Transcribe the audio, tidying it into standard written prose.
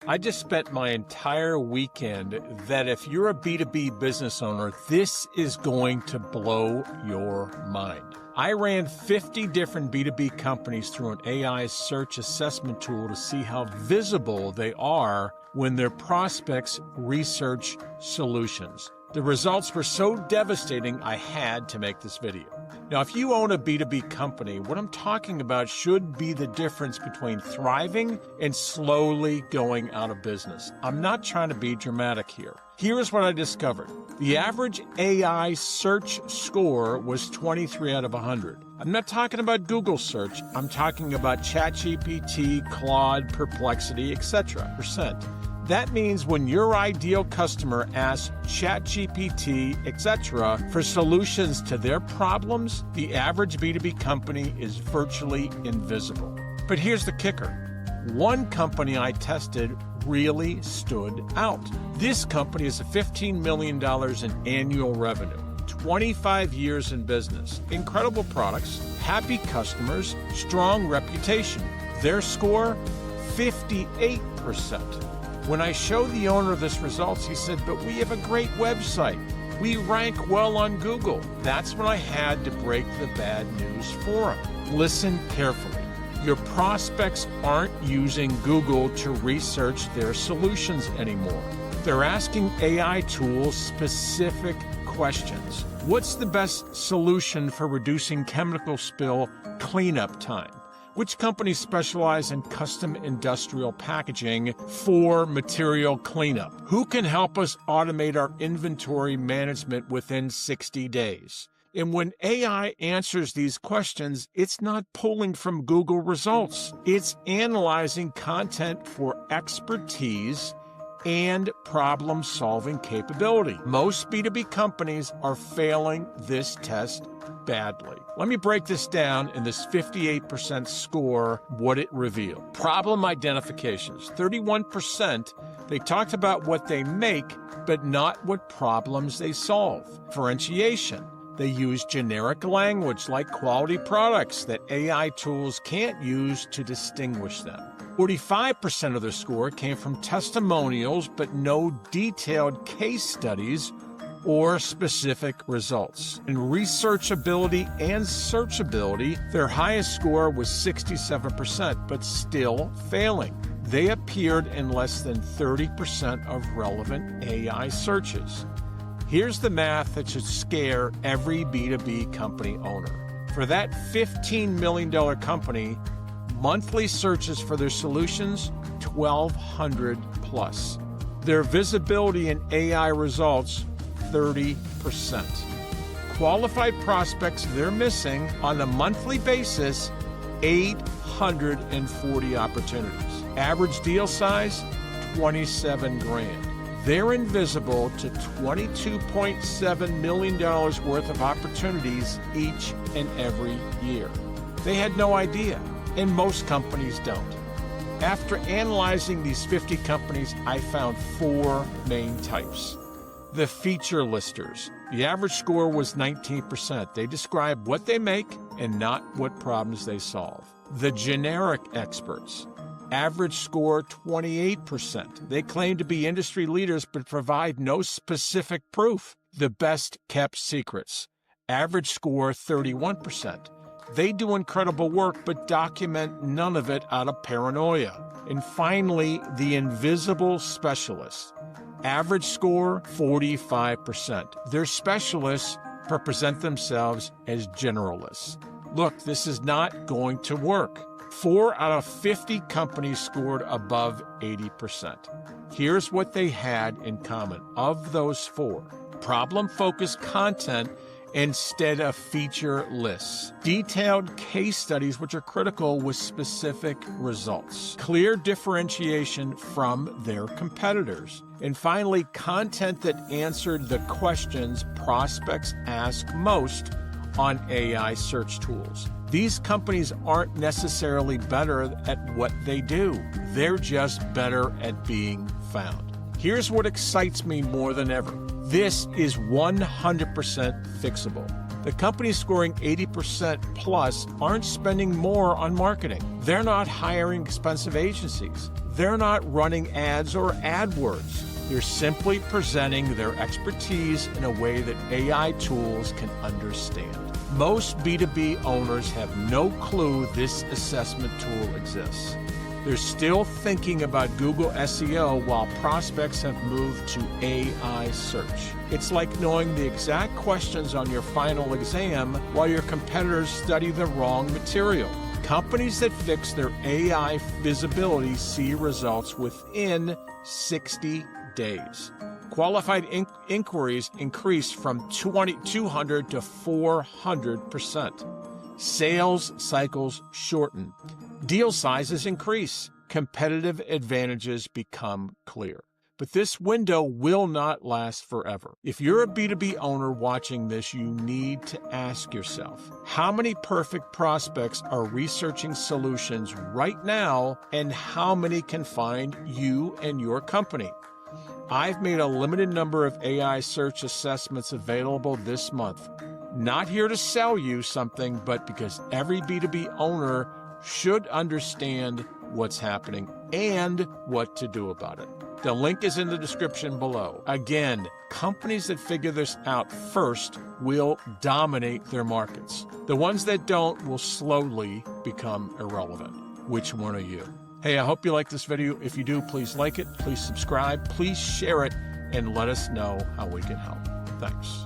I just spent my entire weekend that if you're a B2B business owner, this is going to blow your mind. I ran 50 different B2B companies through an AI search assessment tool to see how visible they are when their prospects research solutions. The results were so devastating, I had to make this video. Now, if you own a B2B company, what I'm talking about should be the difference between thriving and slowly going out of business. I'm not trying to be dramatic here. Here's what I discovered. The average AI search score was 23 out of 100. I'm not talking about Google search. I'm talking about ChatGPT, Claude, Perplexity, etc. percent. That means when your ideal customer asks ChatGPT, etc., for solutions to their problems, the average B2B company is virtually invisible. But here's the kicker. One company I tested really stood out. This company is $15 million in annual revenue, 25 years in business, incredible products, happy customers, strong reputation. Their score, 58%. When I showed the owner of this results, he said, but we have a great website. We rank well on Google. That's when I had to break the bad news for him. Listen carefully. Your prospects aren't using Google to research their solutions anymore. They're asking AI tools specific questions. What's the best solution for reducing chemical spill cleanup time? Which companies specialize in custom industrial packaging for material cleanup? Who can help us automate our inventory management within 60 days? And when AI answers these questions, it's not pulling from Google results. It's analyzing content for expertise and problem-solving capability. Most B2B companies are failing this test badly. Let me break this down in this 58% score, what it revealed. Problem identifications, 31%, they talked about what they make, but not what problems they solve. Differentiation, they use generic language like quality products that AI tools can't use to distinguish them. 45% of their score came from testimonials, but no detailed case studies or specific results. In researchability and searchability, their highest score was 67%, but still failing. They appeared in less than 30% of relevant AI searches. Here's the math that should scare every B2B company owner. For that $15 million company, monthly searches for their solutions, 1,200 plus. Their visibility in AI results, 30%. Qualified prospects they're missing on a monthly basis, 840 opportunities. Average deal size, 27 grand. They're invisible to $22.7 million worth of opportunities each and every year. They had no idea, and most companies don't. After analyzing these 50 companies, I found 4 main types. The feature listers. The average score was 19%. They describe what they make and not what problems they solve. The generic experts. Average score 28%. They claim to be industry leaders but provide no specific proof. The best kept secrets. Average score 31%. They do incredible work but document none of it out of paranoia. And finally, the invisible specialists. Average score 45%. They're specialists but present themselves as generalists. Look, this is not going to work. 4 out of 50 companies scored above 80%. Here's what they had in common. Of those 4, problem-focused content instead of feature lists. Detailed case studies which are critical with specific results. Clear differentiation from their competitors. And finally, content that answered the questions prospects ask most on AI search tools. These companies aren't necessarily better at what they do. They're just better at being found. Here's what excites me more than ever. This is 100% fixable. The companies scoring 80% plus aren't spending more on marketing. They're not hiring expensive agencies. They're not running ads or AdWords. They're simply presenting their expertise in a way that AI tools can understand. Most B2B owners have no clue this assessment tool exists. They're still thinking about Google SEO while prospects have moved to AI search. It's like knowing the exact questions on your final exam while your competitors study the wrong material. Companies that fix their AI visibility see results within 60 days. Qualified inquiries increase from 200 to 400%. Sales cycles shorten. Deal sizes increase. Competitive advantages become clear. But this window will not last forever. If you're a B2B owner watching this, you need to ask yourself, how many perfect prospects are researching solutions right now, and how many can find you and your company? I've made a limited number of AI search assessments available this month. Not here to sell you something, but because every B2B owner should understand what's happening and what to do about it. The link is in the description below. Again, companies that figure this out first will dominate their markets. The ones that don't will slowly become irrelevant. Which one are you? Hey, I hope you like this video. If you do, please like it, please subscribe, please share it, and let us know how we can help. Thanks.